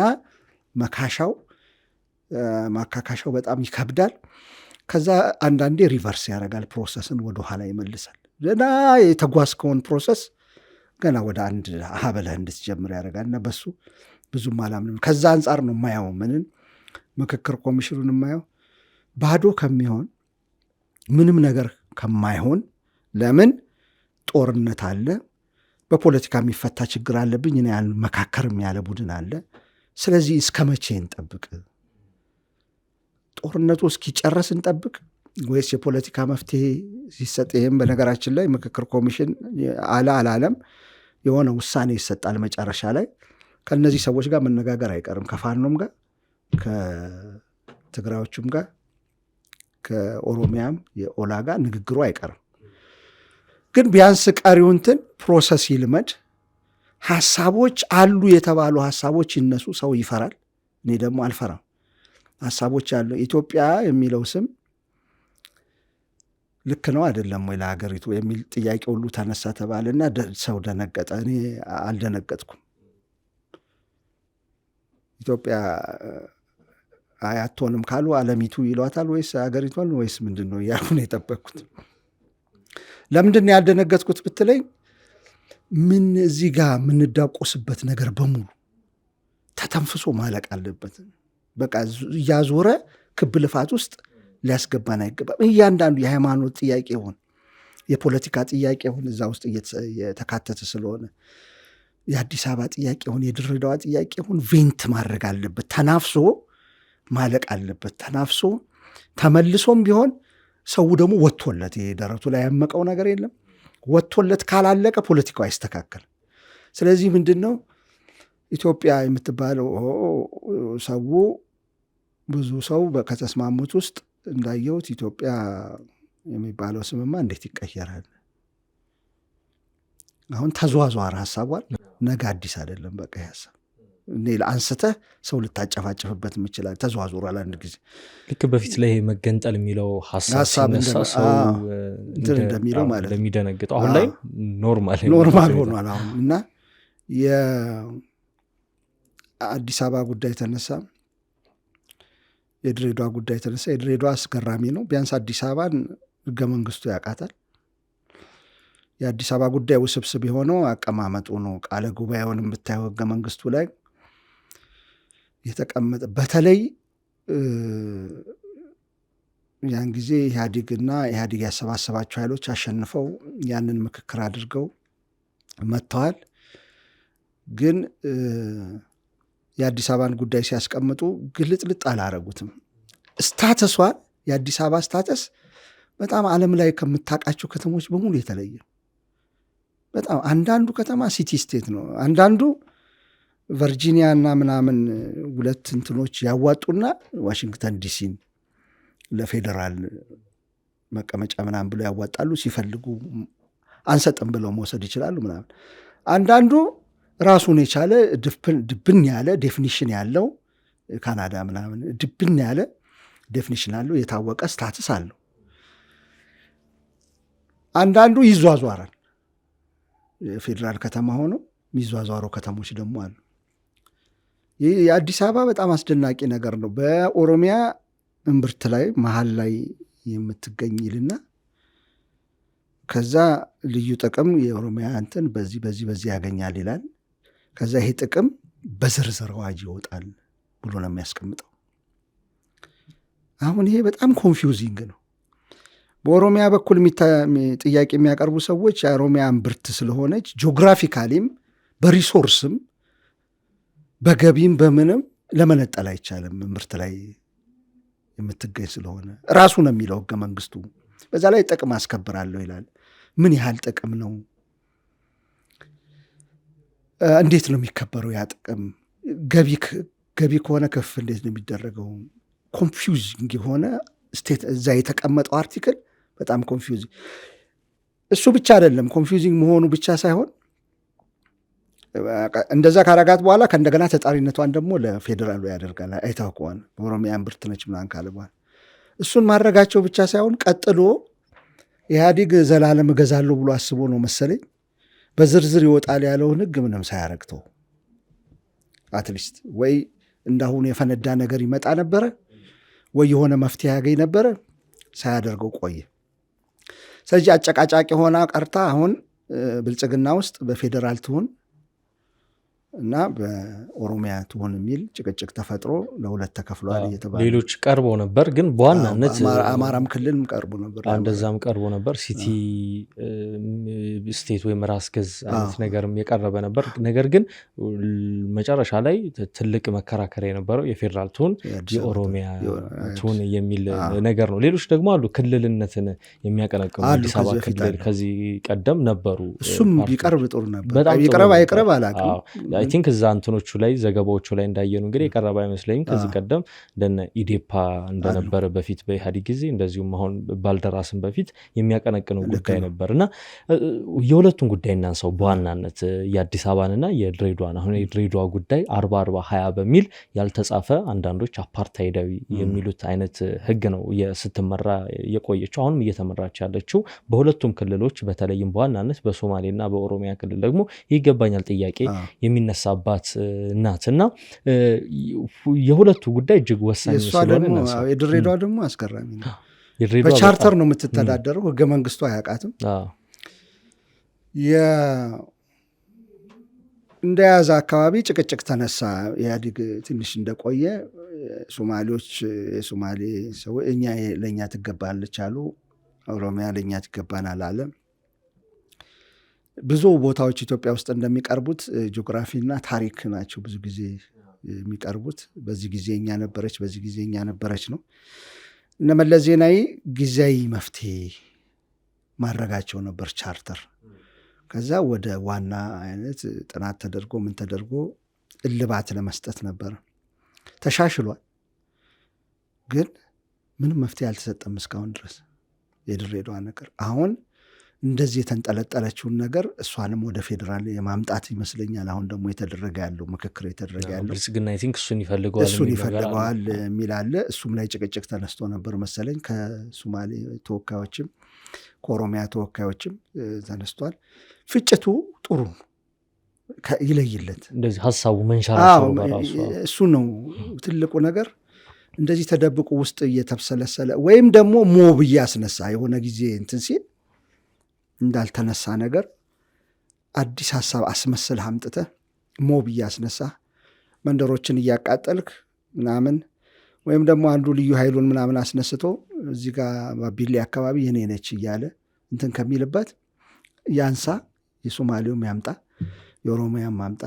ማካካሻው በጣም ይከብዳል። ከዛ አንዳንዴ ሪቨርስ ያደርጋል፣ ፕሮሰስን ወደኋላ ይመልሳል። ገና የተጓዝከውን ፕሮሰስ ገና ወደ አንድ ሀበለህ እንድትጀምር ያደርጋል። እና በሱ ብዙም አላምንም። ከዛ አንጻር ነው የማየው ምክክር ኮሚሽኑን የማየው ባዶ ከሚሆን ምንም ነገር ከማይሆን። ለምን ጦርነት አለ፣ በፖለቲካ የሚፈታ ችግር አለብኝ እኔ መካከርም ያለ ቡድን አለ። ስለዚህ እስከ መቼ እንጠብቅ? ጦርነቱ እስኪጨረስ እንጠብቅ ወይስ የፖለቲካ መፍትሄ ሲሰጥ? ይህም በነገራችን ላይ ምክክር ኮሚሽን አላለም የሆነ ውሳኔ ይሰጣል መጨረሻ ላይ። ከእነዚህ ሰዎች ጋር መነጋገር አይቀርም፣ ከፋኖም ጋር ከትግራዮቹም ጋር ከኦሮሚያም የኦላ ጋር ንግግሩ አይቀርም። ግን ቢያንስ ቀሪውንትን ፕሮሰስ ይልመድ። ሀሳቦች አሉ የተባሉ ሀሳቦች ይነሱ። ሰው ይፈራል፣ እኔ ደግሞ አልፈራም። ሀሳቦች አሉ። ኢትዮጵያ የሚለው ስም ልክ ነው አይደለም ወይ ለሀገሪቱ የሚል ጥያቄ ሁሉ ተነሳ ተባለና ሰው ደነገጠ። እኔ አልደነገጥኩም። ኢትዮጵያ አያቶንም ካሉ አለሚቱ ይሏታል ወይስ ሀገሪቷን ወይስ ምንድን ነው እያሉ ነው የጠበቅኩት። ለምንድን ነው ያልደነገጥኩት ብትለኝ፣ ምን እዚህ ጋር የምንዳቆስበት ነገር በሙሉ ተተንፍሶ ማለቅ አለበት። በቃ እያዞረ ክብ ልፋት ውስጥ ሊያስገባን አይገባም። እያንዳንዱ የሃይማኖት ጥያቄ ይሁን የፖለቲካ ጥያቄ ይሁን እዛ ውስጥ የተካተተ ስለሆነ የአዲስ አበባ ጥያቄ ይሁን የድሬዳዋ ጥያቄ ይሁን ቬንት ማድረግ አለበት፣ ተናፍሶ ማለቅ አለበት። ተናፍሶ ተመልሶም ቢሆን ሰው ደግሞ ወጥቶለት ደረቱ ላይ ያመቀው ነገር የለም ወጥቶለት ካላለቀ ፖለቲካው አይስተካከል። ስለዚህ ምንድን ነው ኢትዮጵያ የምትባለው ሰው ብዙ ሰው ከተስማሙት ውስጥ እንዳየሁት ኢትዮጵያ የሚባለው ስምማ እንዴት ይቀየራል? አሁን ተዟዟረ ሀሳቧል። ነገ አዲስ አይደለም። በቃ ሀሳብ እኔ አንስተህ ሰው ልታጨፋጭፍበት የምችላል። ተዟዙሯል። አንድ ጊዜ ልክ በፊት ላይ መገንጠል የሚለው ሀሳብ ሲነሳ ሰው እንደሚለው ማለት እንደሚደነግጠው አሁን ላይ ኖርማል ሆኗል። አሁን እና የአዲስ አበባ ጉዳይ ተነሳ። የድሬዳዋ ጉዳይ የተነሳ የድሬዳዋ አስገራሚ ነው። ቢያንስ አዲስ አበባን ህገ መንግስቱ ያውቃታል። የአዲስ አበባ ጉዳይ ውስብስብ የሆነው አቀማመጡ ነው። ቃለ ጉባኤውንም ብታየው ህገ መንግስቱ ላይ የተቀመጠ በተለይ ያን ጊዜ ኢህአዴግና ኢህአዴግ ያሰባሰባቸው ኃይሎች አሸንፈው ያንን ምክክር አድርገው መጥተዋል። ግን የአዲስ አበባን ጉዳይ ሲያስቀምጡ ግልጥልጥ አላረጉትም። ስታተሷ የአዲስ አበባ ስታተስ በጣም ዓለም ላይ ከምታውቃቸው ከተሞች በሙሉ የተለየ በጣም አንዳንዱ ከተማ ሲቲ ስቴት ነው። አንዳንዱ ቨርጂኒያ እና ምናምን ሁለት እንትኖች ያዋጡና ዋሽንግተን ዲሲን ለፌዴራል መቀመጫ ምናምን ብሎ ያዋጣሉ። ሲፈልጉ አንሰጥም ብለው መውሰድ ይችላሉ ምናምን። አንዳንዱ ራሱን የቻለ ድብን ያለ ዴፊኒሽን ያለው ካናዳ ምናምን ድብን ያለ ዴፊኒሽን አለው፣ የታወቀ ስታትስ አለው። አንዳንዱ ይዟዟራል። የፌዴራል ከተማ ሆኖ የሚዟዟሩ ከተሞች ደግሞ አሉ። ይህ የአዲስ አበባ በጣም አስደናቂ ነገር ነው። በኦሮሚያ እምብርት ላይ መሀል ላይ የምትገኝ ይልና ከዛ ልዩ ጥቅም የኦሮሚያ እንትን በዚህ ያገኛል ይላል። ከዛ ይሄ ጥቅም በዝርዝር አዋጅ ይወጣል ብሎ ነው የሚያስቀምጠው። አሁን ይሄ በጣም ኮንፊውዚንግ ነው። በኦሮሚያ በኩል ጥያቄ የሚያቀርቡ ሰዎች የኦሮሚያ እምብርት ስለሆነች ጂኦግራፊካሊም በሪሶርስም በገቢም በምንም ለመነጠል አይቻልም። እምብርት ላይ የምትገኝ ስለሆነ ራሱ ነው የሚለው ህገ መንግስቱ። በዛ ላይ ጥቅም አስከብራለሁ ይላል። ምን ያህል ጥቅም ነው? እንዴት ነው የሚከበረው ያ ጥቅም? ገቢ ከሆነ ከፍ እንዴት ነው የሚደረገው? ኮንፊውዚንግ የሆነ ስቴት እዛ የተቀመጠው አርቲክል በጣም ኮንፊውዚንግ። እሱ ብቻ አይደለም ኮንፊውዚንግ መሆኑ ብቻ ሳይሆን እንደዛ ካረጋት በኋላ ከእንደገና ተጣሪነቷን ደግሞ ለፌዴራሉ ያደርጋል። አይታውቀዋል በኦሮሚያ እምብርት ነች ምናምን ካለ በኋላ እሱን ማድረጋቸው ብቻ ሳይሆን ቀጥሎ ኢህአዴግ ዘላለም እገዛለሁ ብሎ አስቦ ነው መሰለኝ በዝርዝር ይወጣል ያለውን ህግ ምንም ሳያረግተው አትሊስት ወይ እንዳሁኑ የፈነዳ ነገር ይመጣ ነበረ ወይ የሆነ መፍትሄ ያገኝ ነበረ። ሳያደርገው ቆየ። ስለዚህ አጨቃጫቂ ሆና ቀርታ አሁን ብልጽግና ውስጥ በፌዴራል ትሁን እና በኦሮሚያ ትሆን የሚል ጭቅጭቅ ተፈጥሮ ለሁለት ተከፍሏል እየተባለ ሌሎች ቀርቦ ነበር። ግን በዋናነት አማራም ክልልም ቀርቦ ነበር፣ እንደዛም ቀርቦ ነበር። ሲቲ ስቴት ወይም ራስ ገዝ አይነት ነገርም የቀረበ ነበር። ነገር ግን መጨረሻ ላይ ትልቅ መከራከሪያ የነበረው የፌዴራል ትሆን የኦሮሚያ ትሆን የሚል ነገር ነው። ሌሎች ደግሞ አሉ ክልልነትን የሚያቀነቅኑ አዲስ አበባ ክልል ከዚህ ቀደም ነበሩ። እሱም ቢቀርብ ጥሩ ነበር። ይቅረብ አይቅረብ አላውቅም። አይ ቲንክ እዛ እንትኖቹ ላይ ዘገባዎቹ ላይ እንዳየኑ እንግዲህ የቀረበ አይመስለኝም። ከዚህ ቀደም እንደነ ኢዴፓ እንደነበረ በፊት በኢህአዴግ ጊዜ እንደዚሁም አሁን ባልደራስን በፊት የሚያቀነቅነው ጉዳይ ነበር እና የሁለቱን ጉዳይ እናንሳው በዋናነት የአዲስ አበባንና የድሬዳዋን። አሁን የድሬዳዋ ጉዳይ 40-20 በሚል ያልተጻፈ አንዳንዶች አፓርታይዳዊ የሚሉት አይነት ህግ ነው ስትመራ የቆየችው። አሁንም እየተመራች ያለችው በሁለቱም ክልሎች በተለይም በዋናነት በሶማሌና በኦሮሚያ ክልል ደግሞ ይገባኛል ጥያቄ የሚነሳባት ናትና የሁለቱ ጉዳይ እጅግ ወሳኝ ስለሆነ የድሬዳዋ ደግሞ አስገራሚ ነው። በቻርተር ነው የምትተዳደረው፣ ህገ መንግስቱ አያውቃትም። እንደያዘ አካባቢ ጭቅጭቅ ተነሳ። ኢህአዴግ ትንሽ እንደቆየ ሶማሌዎች የሶማሌ ሰው ለእኛ ትገባለች አሉ፣ ኦሮሚያ ለእኛ ትገባናል አለ። ብዙ ቦታዎች ኢትዮጵያ ውስጥ እንደሚቀርቡት ጂኦግራፊና ታሪክ ናቸው ብዙ ጊዜ የሚቀርቡት። በዚህ ጊዜ እኛ ነበረች፣ በዚህ ጊዜ እኛ ነበረች ነው። እነ መለስ ዜናዊ ጊዜያዊ መፍትሄ ማድረጋቸው ነበር ቻርተር። ከዛ ወደ ዋና አይነት ጥናት ተደርጎ ምን ተደርጎ እልባት ለመስጠት ነበር። ተሻሽሏል፣ ግን ምንም መፍትሄ አልተሰጠም እስካሁን ድረስ የድሬዳዋ ነገር። አሁን እንደዚህ የተንጠለጠለችውን ነገር እሷንም ወደ ፌዴራል የማምጣት ይመስለኛል አሁን ደግሞ የተደረገ ያለው ምክክር የተደረገ ያለው ብልጽግና አይ ቲንክ እሱን ይፈልገዋል የሚል አለ። እሱም ላይ ጭቅጭቅ ተነስቶ ነበር መሰለኝ ከሶማሌ ተወካዮችም ከኦሮሚያ ተወካዮችም ተነስቷል። ፍጭቱ ጥሩ ይለይለት እንደዚህ ሀሳቡ መንሸራሸሩ በራሱ እሱ ነው ትልቁ ነገር። እንደዚህ ተደብቆ ውስጥ እየተብሰለሰለ ወይም ደግሞ ሞብ እያስነሳ የሆነ ጊዜ እንትን ሲል እንዳልተነሳ ነገር አዲስ ሀሳብ አስመስልህ አምጥተህ ሞብ እያስነሳ መንደሮችን እያቃጠልክ ምናምን ወይም ደግሞ አንዱ ልዩ ኃይሉን ምናምን አስነስቶ እዚህ ጋር ባቢሌ አካባቢ የኔ ነች እያለ እንትን ከሚልበት ያንሳ፣ የሶማሌውም ያምጣ፣ የኦሮሚያም ማምጣ፣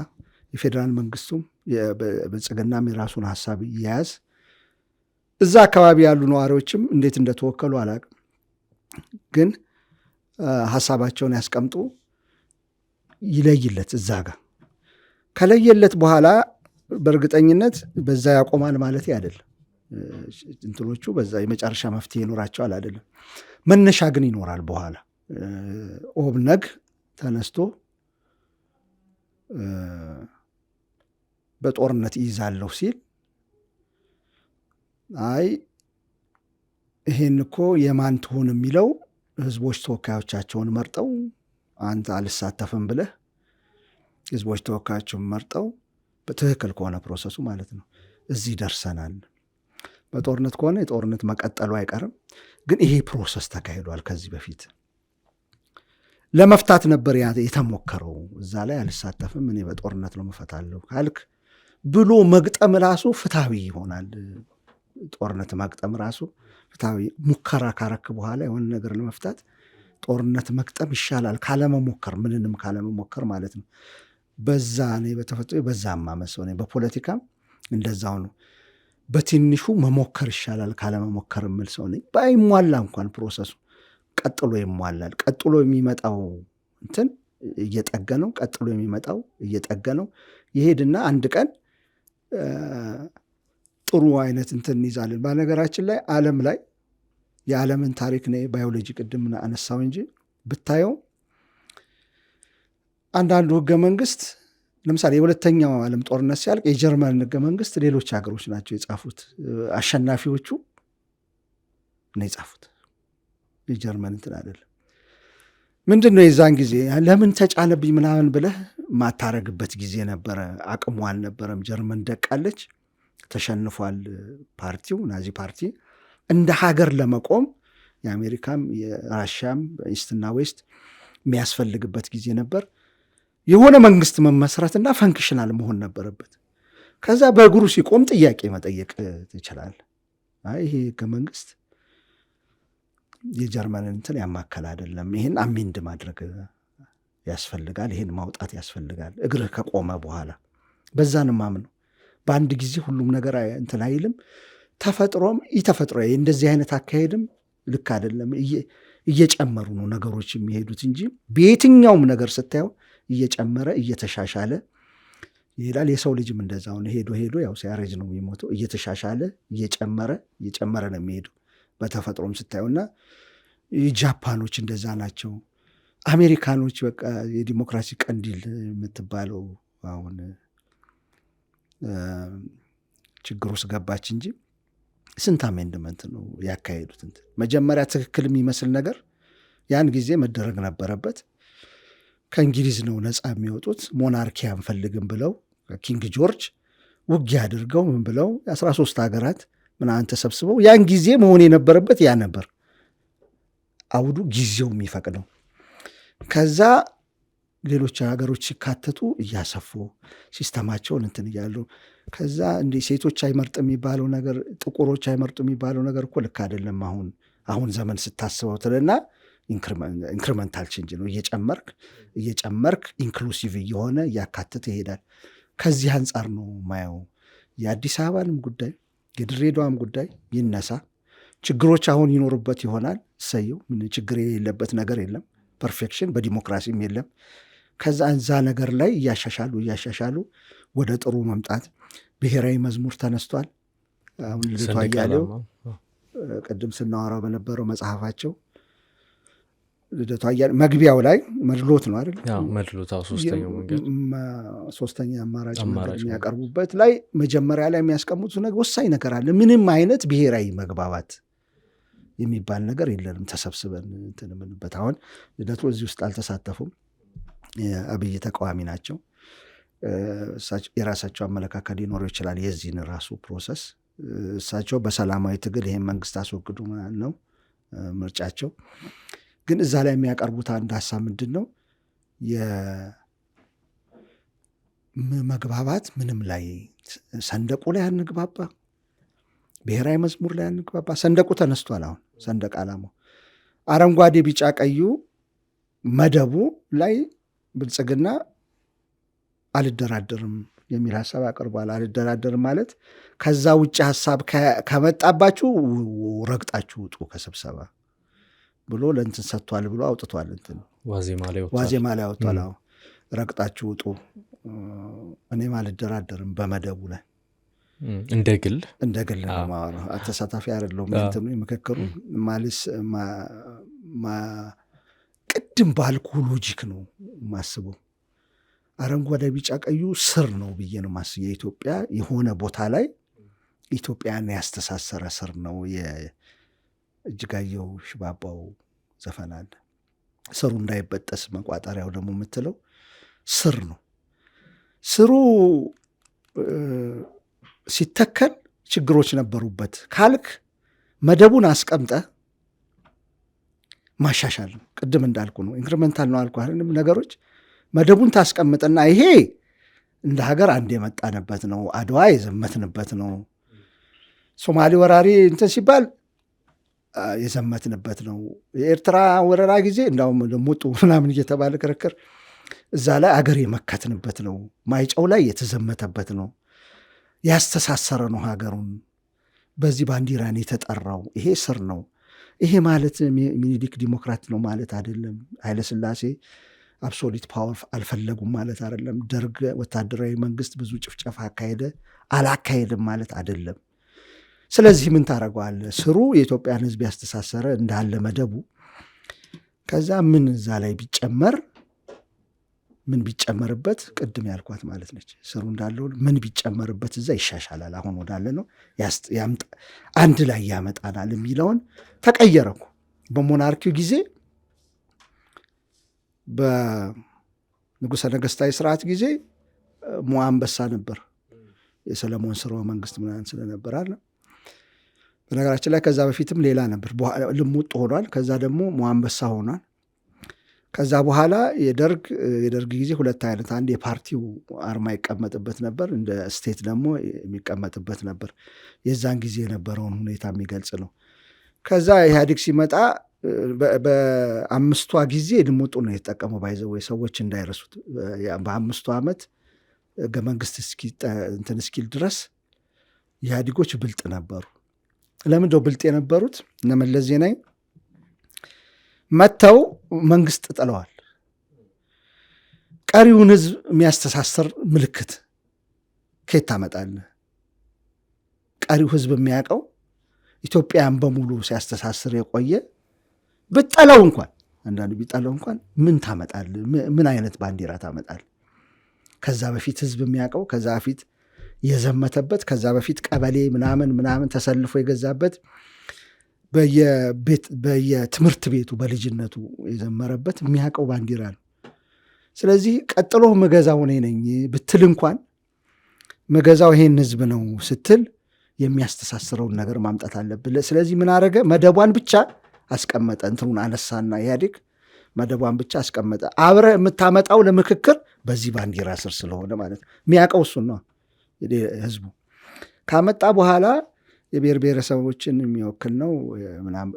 የፌዴራል መንግስቱም የብልጽግናም የራሱን ሀሳብ ይያዝ። እዛ አካባቢ ያሉ ነዋሪዎችም እንዴት እንደተወከሉ አላቅም፣ ግን ሀሳባቸውን ያስቀምጡ፣ ይለይለት። እዛ ጋር ከለየለት በኋላ በእርግጠኝነት በዛ ያቆማል ማለት አይደለም። እንትኖቹ በዛ የመጨረሻ መፍትሄ ይኖራቸዋል አይደለም፣ መነሻ ግን ይኖራል። በኋላ ኦብነግ ተነስቶ በጦርነት ይይዛለሁ ሲል አይ ይሄን እኮ የማን ትሆን የሚለው ህዝቦች ተወካዮቻቸውን መርጠው አንተ አልሳተፍም ብለህ ህዝቦች ተወካዮቻቸውን መርጠው በትክክል ከሆነ ፕሮሰሱ ማለት ነው እዚህ ደርሰናል። በጦርነት ከሆነ የጦርነት መቀጠሉ አይቀርም፣ ግን ይሄ ፕሮሰስ ተካሂዷል ከዚህ በፊት ለመፍታት ነበር የተሞከረው። እዛ ላይ አልሳተፍም እኔ በጦርነት ነው መፈታለሁ ካልክ ብሎ መግጠም ራሱ ፍትሐዊ ይሆናል። ጦርነት መግጠም ራሱ ፍትሐዊ ሙከራ ካረክ በኋላ የሆነ ነገር ለመፍታት ጦርነት መግጠም ይሻላል ካለመሞከር፣ ምንንም ካለመሞከር ማለት ነው። በዛ እኔ በተፈጥሮ በዛማ መሰው እኔ በፖለቲካም እንደዛው ነው። በትንሹ መሞከር ይሻላል ካለመሞከር የምል ሰው ነኝ። ባይሟላ እንኳን ፕሮሰሱ ቀጥሎ ይሟላል። ቀጥሎ የሚመጣው እንትን እየጠገነው ቀጥሎ የሚመጣው እየጠገነው ይሄድና አንድ ቀን ጥሩ አይነት እንትን እንይዛለን። በነገራችን ላይ ዓለም ላይ የዓለምን ታሪክ ነው ባዮሎጂ ቅድም አነሳው እንጂ ብታየው አንዳንዱ ህገ መንግስት ለምሳሌ የሁለተኛው ዓለም ጦርነት ሲያልቅ የጀርመን ህገ መንግስት ሌሎች ሀገሮች ናቸው የጻፉት። አሸናፊዎቹ ነው የጻፉት፣ የጀርመን እንትን አይደለም። ምንድን ነው የዛን ጊዜ ለምን ተጫነብኝ ምናምን ብለህ ማታረግበት ጊዜ ነበረ። አቅሙ አልነበረም። ጀርመን ደቃለች፣ ተሸንፏል ፓርቲው፣ ናዚ ፓርቲ። እንደ ሀገር ለመቆም የአሜሪካም የራሽያም ኢስትና ዌስት የሚያስፈልግበት ጊዜ ነበር። የሆነ መንግስት መመስረትና ፈንክሽናል መሆን ነበረበት። ከዛ በእግሩ ሲቆም ጥያቄ መጠየቅ ትችላል። ይሄ ህገ መንግስት የጀርመን እንትን ያማከል አይደለም፣ ይህን አሜንድ ማድረግ ያስፈልጋል፣ ይህን ማውጣት ያስፈልጋል። እግርህ ከቆመ በኋላ በዛን ማምነው በአንድ ጊዜ ሁሉም ነገር እንትን አይልም። ተፈጥሮም ኢተፈጥሮ እንደዚህ አይነት አካሄድም ልክ አይደለም። እየጨመሩ ነው ነገሮች የሚሄዱት እንጂ በየትኛውም ነገር ስታየው እየጨመረ እየተሻሻለ ይሄዳል። የሰው ልጅም እንደዛው ነው። ሄዶ ሄዶ ያው ሲያረጅ ነው የሚሞተው። እየተሻሻለ እየጨመረ ነው የሚሄደው በተፈጥሮም ስታየውና ጃፓኖች እንደዛ ናቸው። አሜሪካኖች በቃ የዲሞክራሲ ቀንዲል የምትባለው አሁን ችግር ውስጥ ገባች እንጂ ስንት አሜንድመንት ነው ያካሄዱት። መጀመሪያ ትክክል የሚመስል ነገር ያን ጊዜ መደረግ ነበረበት። ከእንግሊዝ ነው ነፃ የሚወጡት። ሞናርኪ አንፈልግም ብለው ኪንግ ጆርጅ ውጊያ አድርገው ምን ብለው 13 ሀገራት ምናምን ተሰብስበው ያን ጊዜ መሆን የነበረበት ያ ነበር። አውዱ ጊዜው የሚፈቅደው። ከዛ ሌሎች ሀገሮች ሲካተቱ እያሰፉ ሲስተማቸውን እንትን እያሉ ከዛ እንዲህ ሴቶች አይመርጥ የሚባለው ነገር፣ ጥቁሮች አይመርጡ የሚባለው ነገር እኮ ልክ አይደለም። አሁን ዘመን ስታስበው ትልና ኢንክሪመንታል ቼንጅ ነው። እየጨመርክ ኢንክሉሲቭ እየሆነ እያካተተ ይሄዳል። ከዚህ አንጻር ነው ማየው። የአዲስ አበባንም ጉዳይ የድሬዳዋም ጉዳይ ይነሳ። ችግሮች አሁን ይኖሩበት ይሆናል። እሰየው፣ ምን ችግር የሌለበት ነገር የለም። ፐርፌክሽን በዲሞክራሲም የለም። ከዛ እዛ ነገር ላይ እያሻሻሉ ወደ ጥሩ መምጣት። ብሔራዊ መዝሙር ተነስቷል። አሁን ልደቱ አያሌው ቅድም ስናወራው በነበረው መጽሐፋቸው ልደቱ አያሌው መግቢያው ላይ መድሎት ነው አይደል? መድሎት ሶስተኛ አማራጭ የሚያቀርቡበት ላይ መጀመሪያ ላይ የሚያስቀምጡት ነገር ወሳኝ ነገር አለ። ምንም አይነት ብሔራዊ መግባባት የሚባል ነገር የለንም። ተሰብስበን እንትን የምንበት አሁን ልደቱ እዚህ ውስጥ አልተሳተፉም። አብይ ተቃዋሚ ናቸው። የራሳቸው አመለካከት ሊኖረው ይችላል። የዚህን ራሱ ፕሮሰስ እሳቸው በሰላማዊ ትግል ይሄን መንግስት አስወግዱ ማለት ነው ምርጫቸው። ግን እዛ ላይ የሚያቀርቡት አንድ ሀሳብ ምንድን ነው? የመግባባት ምንም ላይ ሰንደቁ ላይ አንግባባ፣ ብሔራዊ መዝሙር ላይ አንግባባ። ሰንደቁ ተነስቷል። አሁን ሰንደቅ ዓላማው አረንጓዴ፣ ቢጫ፣ ቀዩ መደቡ ላይ ብልጽግና አልደራደርም የሚል ሀሳብ አቅርቧል። አልደራደርም ማለት ከዛ ውጭ ሀሳብ ከመጣባችሁ ረግጣችሁ ውጡ ከስብሰባ ብሎ ለእንትን ሰጥቷል ብሎ አውጥቷል። እንትን ዋዜማ ላይ አውጥቷል። ረግጣችሁ ውጡ፣ እኔም አልደራደርም በመደቡ ላይ እንደ ግል ነው የማወራው። ተሳታፊ አይደለሁም። እንትኑ ምክክሩ ቅድም ባልኩ ሎጂክ ነው ማስበው። አረንጓዴ ቢጫ ቀዩ ስር ነው ብዬ ነው ማስበው። የኢትዮጵያ የሆነ ቦታ ላይ ኢትዮጵያን ያስተሳሰረ ስር ነው። የእጅጋየሁ ሽባባው ዘፈን አለ፣ ስሩ እንዳይበጠስ መቋጠሪያው ደግሞ የምትለው ስር ነው። ስሩ ሲተከል ችግሮች ነበሩበት ካልክ መደቡን አስቀምጠ ማሻሻል ነው። ቅድም እንዳልኩ ነው፣ ኢንክሪመንታል ነው አልኩ አይደለም። ነገሮች መደቡን ታስቀምጥና ይሄ እንደ ሀገር አንድ የመጣንበት ነው፣ አድዋ የዘመትንበት ነው፣ ሶማሌ ወራሪ እንትን ሲባል የዘመትንበት ነው፣ የኤርትራ ወረራ ጊዜ እንዳውም ሙጡ ምናምን እየተባለ ክርክር እዛ ላይ አገር የመከትንበት ነው፣ ማይጨው ላይ የተዘመተበት ነው፣ ያስተሳሰረ ነው ሀገሩን። በዚህ ባንዲራን የተጠራው ይሄ ስር ነው። ይሄ ማለት ሚኒሊክ ዲሞክራት ነው ማለት አይደለም። ኃይለሥላሴ አብሶሊት ፓወር አልፈለጉም ማለት አይደለም። ደርግ ወታደራዊ መንግስት ብዙ ጭፍጨፋ አላካሄድም ማለት አይደለም። ስለዚህ ምን ታደርገዋለህ? ስሩ የኢትዮጵያን ሕዝብ ያስተሳሰረ እንዳለ መደቡ። ከዛ ምን እዛ ላይ ምን ቢጨመርበት ቅድም ያልኳት ማለት ነች። ስሩ እንዳለው ምን ቢጨመርበት እዛ ይሻሻላል፣ አሁን ወዳለ ነው አንድ ላይ ያመጣናል የሚለውን ተቀየረኩ። በሞናርኪው ጊዜ በንጉሠ ነገሥታዊ ስርዓት ጊዜ ሞአንበሳ ነበር፣ የሰለሞን ስርወ መንግስት ምናምን ስለነበር አለ። በነገራችን ላይ ከዛ በፊትም ሌላ ነበር፣ ልሙጥ ሆኗል። ከዛ ደግሞ ሞአንበሳ ሆኗል። ከዛ በኋላ የደርግ ጊዜ ሁለት አይነት፣ አንድ የፓርቲው አርማ ይቀመጥበት ነበር፣ እንደ ስቴት ደግሞ የሚቀመጥበት ነበር። የዛን ጊዜ የነበረውን ሁኔታ የሚገልጽ ነው። ከዛ ኢህአዴግ ሲመጣ በ5ቷ ጊዜ ልሙጡ ነው የተጠቀመው። ባይዘው ሰዎች እንዳይረሱት በ5ቱ ዓመት ሕገ መንግስት እንትን እስኪል ድረስ ኢህአዴጎች ብልጥ ነበሩ። ለምንድነው ብልጥ የነበሩት? እነ መለስ ዜናዊ መጥተው መንግስት ጥለዋል። ቀሪውን ህዝብ የሚያስተሳስር ምልክት ከየት ታመጣለህ? ቀሪው ህዝብ የሚያውቀው ኢትዮጵያን በሙሉ ሲያስተሳስር የቆየ ብጠለው እንኳን አንዳንዱ ቢጠለው እንኳን ምን ታመጣለህ? ምን አይነት ባንዲራ ታመጣለህ? ከዛ በፊት ህዝብ የሚያውቀው ከዛ በፊት የዘመተበት ከዛ በፊት ቀበሌ ምናምን ተሰልፎ የገዛበት በየትምህርት ቤቱ በልጅነቱ የዘመረበት የሚያውቀው ባንዲራ ነው። ስለዚህ ቀጥሎ መገዛው እኔ ነኝ ብትል እንኳን መገዛው ይሄን ህዝብ ነው ስትል የሚያስተሳስረውን ነገር ማምጣት አለብህ። ስለዚህ ምን አረገ? መደቧን ብቻ አስቀመጠ። እንትኑን አነሳና ኢህአዴግ መደቧን ብቻ አስቀመጠ። አብረ የምታመጣው ለምክክር በዚህ ባንዲራ ስር ስለሆነ ማለት ነው። የሚያውቀው እሱን ነው ህዝቡ። ካመጣ በኋላ የብሔር ብሔረሰቦችን የሚወክል ነው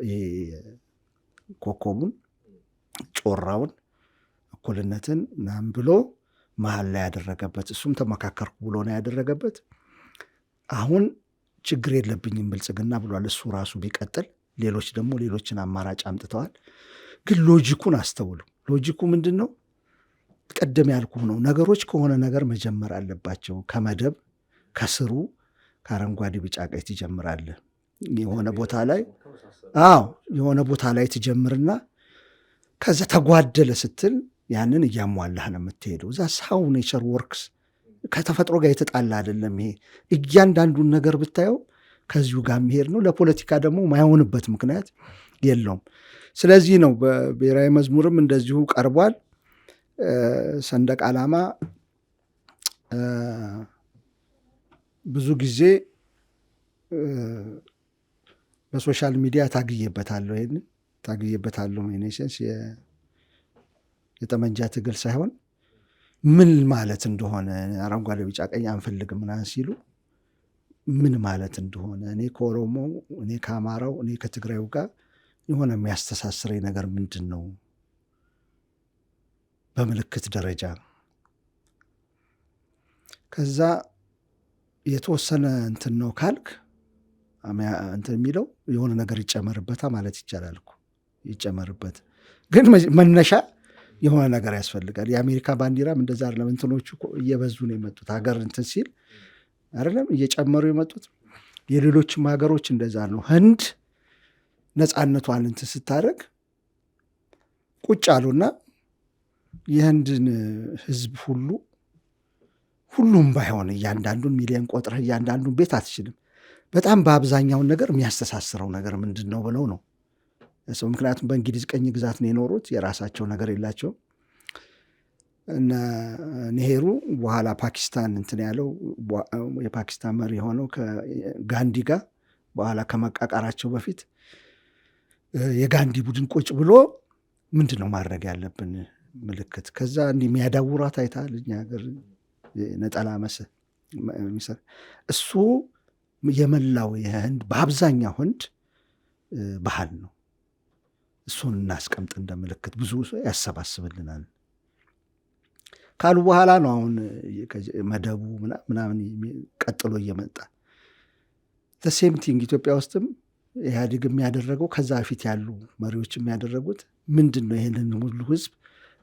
ይሄ ኮከቡን፣ ጮራውን፣ እኩልነትን ምናምን ብሎ መሀል ላይ ያደረገበት፣ እሱም ተመካከርኩ ብሎ ነው ያደረገበት። አሁን ችግር የለብኝም ብልጽግና ብሏል። እሱ ራሱ ቢቀጥል ሌሎች ደግሞ ሌሎችን አማራጭ አምጥተዋል። ግን ሎጂኩን አስተውሉ። ሎጂኩ ምንድን ነው? ቀደም ያልኩ ነው። ነገሮች ከሆነ ነገር መጀመር አለባቸው። ከመደብ ከስሩ ከአረንጓዴ ቢጫ ቀይ ትጀምራለህ። የሆነ ቦታ ላይ ትጀምርና ከዛ ተጓደለ ስትል ያንን እያሟላህ ነው የምትሄደው። እዛ ሳው ኔቸር ወርክስ ከተፈጥሮ ጋር የተጣላ አይደለም። ይሄ እያንዳንዱን ነገር ብታየው ከዚሁ ጋር የሚሄድ ነው። ለፖለቲካ ደግሞ ማይሆንበት ምክንያት የለውም። ስለዚህ ነው በብሔራዊ መዝሙርም እንደዚሁ ቀርቧል። ሰንደቅ ዓላማ ብዙ ጊዜ በሶሻል ሚዲያ ታግዬበታለሁ። ይሄንን ታግዬበታለሁ ሴንስ የጠመንጃ ትግል ሳይሆን ምን ማለት እንደሆነ አረንጓዴ ቢጫ ቀይ አንፈልግም ምናምን ሲሉ ምን ማለት እንደሆነ እኔ ከኦሮሞ እኔ ከአማራው እኔ ከትግራዩ ጋር የሆነ የሚያስተሳስረኝ ነገር ምንድን ነው በምልክት ደረጃ። ከዛ የተወሰነ እንትን ነው ካልክ እንትን የሚለው የሆነ ነገር ይጨመርበታ ማለት ይቻላል እኮ ይጨመርበት። ግን መነሻ የሆነ ነገር ያስፈልጋል። የአሜሪካ ባንዲራም እንደዛ አይደለም። እንትኖቹ እየበዙ ነው የመጡት ሀገር እንትን ሲል አይደለም እየጨመሩ የመጡት። የሌሎችም ሀገሮች እንደዛ ነው። ህንድ ነፃነቷን እንትን ስታደርግ ቁጭ አሉና የህንድን ህዝብ ሁሉም ባይሆን እያንዳንዱን ሚሊዮን ቆጥረህ እያንዳንዱን ቤት አትችልም፣ በጣም በአብዛኛውን ነገር የሚያስተሳስረው ነገር ምንድን ነው ብለው ነው ሰው። ምክንያቱም በእንግሊዝ ቀኝ ግዛት ነው የኖሩት፣ የራሳቸው ነገር የላቸውም። እነ ኔሄሩ በኋላ ፓኪስታን እንትን ያለው የፓኪስታን መሪ የሆነው ከጋንዲ ጋር በኋላ ከመቃቃራቸው በፊት የጋንዲ ቡድን ቁጭ ብሎ ምንድን ነው ማድረግ ያለብን ምልክት። ከዛ እንዲህ የሚያዳውራት አይታል እኛ ሀገር ነጠላ መሰል እሱ የመላው የህንድ በአብዛኛው ህንድ ባህል ነው። እሱን እናስቀምጥ እንደ ምልክት ብዙ ሰው ያሰባስብልናል ካሉ በኋላ ነው አሁን መደቡ ምናምን ቀጥሎ እየመጣ ሴምቲንግ ኢትዮጵያ ውስጥም ኢህአዴግ የሚያደረገው ከዛ በፊት ያሉ መሪዎች የሚያደረጉት ምንድን ነው? ይህንን ሁሉ ህዝብ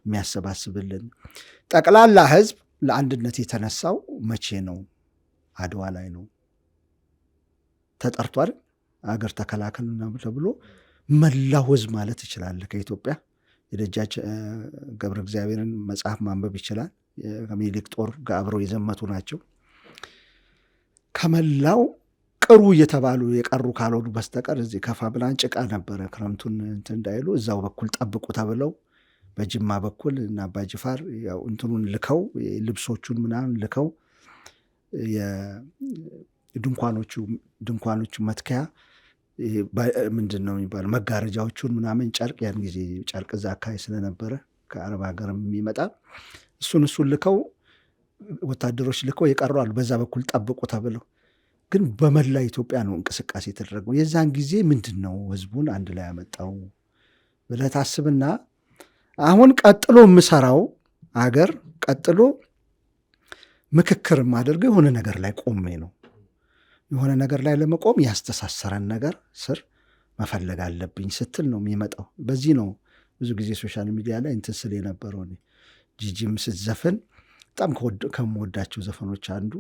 የሚያሰባስብልን ጠቅላላ ህዝብ ለአንድነት የተነሳው መቼ ነው? አድዋ ላይ ነው ተጠርቷል። አገር ተከላከልና ተብሎ መላው ህዝብ ማለት ይችላል። ከኢትዮጵያ የደጃች ገብረ እግዚአብሔርን መጽሐፍ ማንበብ ይችላል። ከሚኒሊክ ጦር ጋር አብረው የዘመቱ ናቸው። ከመላው ቅሩ እየተባሉ የቀሩ ካልሆኑ በስተቀር እዚህ ከፋ ብላን ጭቃ ነበረ ክረምቱን እንትን እንዳይሉ እዛው በኩል ጠብቁ ተብለው በጅማ በኩል እና አባጅፋር ያው እንትኑን ልከው ልብሶቹን ምናምን ልከው ድንኳኖቹ መትከያ ምንድን ነው የሚባለው መጋረጃዎቹን ምናምን ጨርቅ፣ ያን ጊዜ ጨርቅ እዛ አካባቢ ስለነበረ ከአረብ ሀገርም የሚመጣ እሱን ልከው ወታደሮች ልከው የቀሩ አሉ በዛ በኩል ጠብቁ ተብለው። ግን በመላ ኢትዮጵያ ነው እንቅስቃሴ የተደረገው። የዛን ጊዜ ምንድን ነው ህዝቡን አንድ ላይ ያመጣው ብለህ ታስብና አሁን ቀጥሎ የምሰራው አገር ቀጥሎ ምክክር የማደርገው የሆነ ነገር ላይ ቆሜ ነው። የሆነ ነገር ላይ ለመቆም ያስተሳሰረን ነገር ስር መፈለግ አለብኝ ስትል ነው የሚመጣው። በዚህ ነው ብዙ ጊዜ ሶሻል ሚዲያ ላይ እንትን ስል የነበረው። ጂጂም ስትዘፍን በጣም ከምወዳቸው ዘፈኖች አንዱ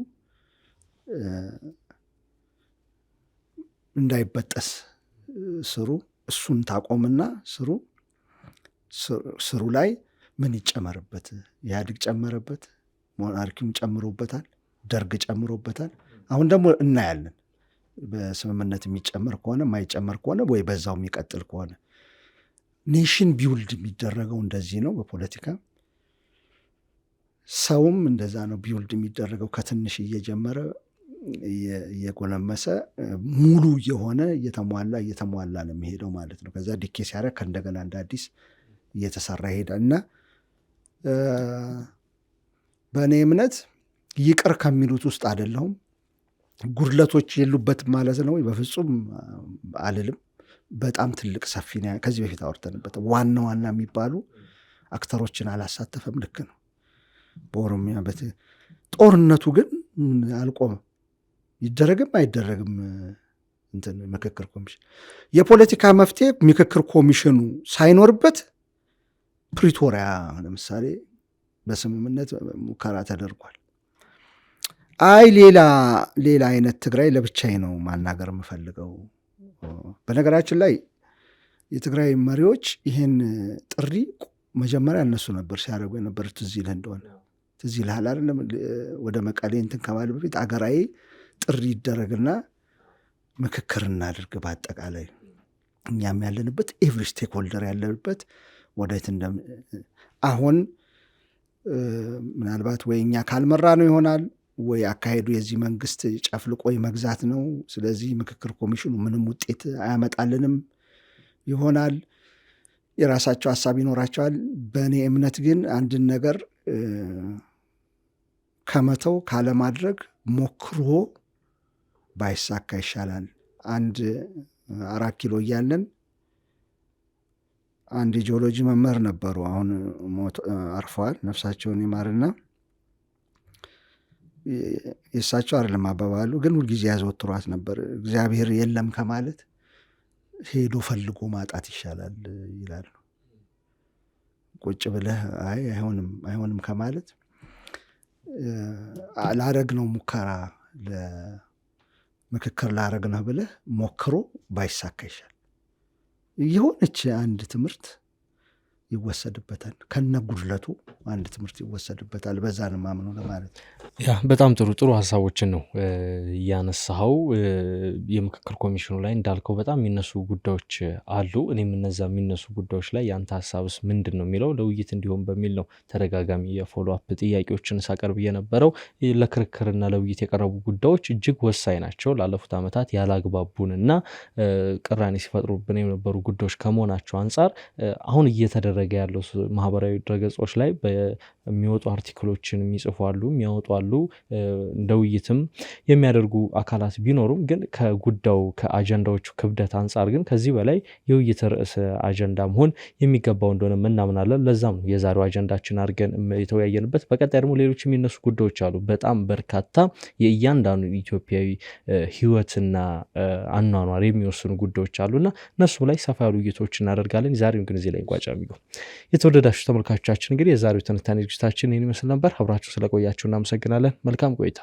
እንዳይበጠስ ስሩ እሱን ታቆምና ስሩ ላይ ምን ይጨመርበት? ኢህአዴግ ጨመረበት፣ ሞናርኪውም ጨምሮበታል፣ ደርግ ጨምሮበታል። አሁን ደግሞ እናያለን በስምምነት የሚጨመር ከሆነ የማይጨመር ከሆነ ወይ በዛው የሚቀጥል ከሆነ። ኔሽን ቢውልድ የሚደረገው እንደዚህ ነው። በፖለቲካ ሰውም እንደዛ ነው ቢውልድ የሚደረገው። ከትንሽ እየጀመረ እየጎለመሰ ሙሉ የሆነ እየተሟላ ነው የሚሄደው ማለት ነው። ከዛ ዲኬ ሲያደርግ ከእንደገና እንደ አዲስ እየተሰራ ይሄዳል እና በእኔ እምነት ይቅር ከሚሉት ውስጥ አይደለሁም። ጉድለቶች የሉበትም ማለት ነው በፍጹም አልልም። በጣም ትልቅ ሰፊ ነው። ከዚህ በፊት አወርተንበት ዋና የሚባሉ አክተሮችን አላሳተፈም። ልክ ነው። በኦሮሚያ ጦርነቱ ግን አልቆመም። ይደረግም አይደረግም እንትን ምክክር ኮሚሽን የፖለቲካ መፍትሄ ምክክር ኮሚሽኑ ሳይኖርበት ፕሪቶሪያ ለምሳሌ በስምምነት ሙከራ ተደርጓል። አይ ሌላ አይነት ትግራይ ለብቻዬ ነው ማናገር የምፈልገው። በነገራችን ላይ የትግራይ መሪዎች ይህን ጥሪ መጀመሪያ እነሱ ነበር ሲያደርጉ የነበር። ትዝ ይልህ እንደሆነ ትዝ ይልሃል አይደለም? ወደ መቀሌ እንትን ከማለት በፊት አገራዊ ጥሪ ይደረግና ምክክር እናድርግ። በአጠቃላይ እኛም ያለንበት ኤቭሪ ስቴክሆልደር ያለንበት ወደት አሁን ምናልባት ወይ እኛ ካልመራ ነው ይሆናል ወይ አካሄዱ የዚህ መንግስት ጨፍልቆ መግዛት ነው። ስለዚህ ምክክር ኮሚሽኑ ምንም ውጤት አያመጣልንም ይሆናል። የራሳቸው ሀሳብ ይኖራቸዋል። በእኔ እምነት ግን አንድን ነገር ከመተው ካለማድረግ ሞክሮ ባይሳካ ይሻላል። 4 ኪሎ እያለን አንድ የጂኦሎጂ መምህር ነበሩ። አሁን አርፈዋል፣ ነፍሳቸውን ይማርና የእሳቸው አይደለም አባባሉ፣ ግን ሁልጊዜ ያዘወትሯት ነበር። እግዚአብሔር የለም ከማለት ሄዶ ፈልጎ ማጣት ይሻላል ይላሉ። ቁጭ ብለህ አይሆንም ከማለት ላረግነው ሙከራ ለምክክር ላረግነው ብለህ ሞክሮ ባይሳካ ይሻል። የሆነች አንድ ትምህርት ይወሰድበታል፣ ከነ ጉድለቱ አንድ ትምህርት ይወሰድበታል። በዛ ነው ማምነው ለማለት። ያ በጣም ጥሩ ሀሳቦችን ነው ያነሳኸው። የምክክር ኮሚሽኑ ላይ እንዳልከው በጣም የሚነሱ ጉዳዮች አሉ። እኔም እነዛ የሚነሱ ጉዳዮች ላይ ያንተ ሀሳብስ ምንድን ነው የሚለው ለውይይት እንዲሆን በሚል ነው ተደጋጋሚ የፎሎ አፕ ጥያቄዎችን ሳቀርብ የነበረው። ለክርክርና ለውይይት የቀረቡ ጉዳዮች እጅግ ወሳኝ ናቸው። ላለፉት ዓመታት ያላግባቡንና ቅራኔ ሲፈጥሩብን የነበሩ ጉዳዮች ከመሆናቸው አንጻር አሁን እየተደረገ ያለው ማህበራዊ ድረገጾች ላይ የሚወጡ አርቲክሎችን የሚጽፉ አሉ፣ የሚያወጡ አሉ። እንደ ውይይትም የሚያደርጉ አካላት ቢኖሩም ግን ከጉዳዩ ከአጀንዳዎቹ ክብደት አንጻር ግን ከዚህ በላይ የውይይት ርዕስ አጀንዳ መሆን የሚገባው እንደሆነ እናምናለን። ለዛም ነው የዛሬው አጀንዳችን አድርገን የተወያየንበት። በቀጣይ ደግሞ ሌሎች የሚነሱ ጉዳዮች አሉ። በጣም በርካታ የእያንዳንዱ ኢትዮጵያዊ ህይወትና አኗኗር የሚወስኑ ጉዳዮች አሉና እነሱ ላይ ሰፋ ያሉ ውይይቶች እናደርጋለን። ዛሬውን ግን እዚህ ላይ እንቋጫ። የተወደዳችሁ ተመልካቾቻችን እንግዲህ የዛሬው ትንታኔ ዝግጅታችን ይህን ይመስል ነበር። አብራችሁ ስለቆያችሁ እናመሰግናለን። መልካም ቆይታ።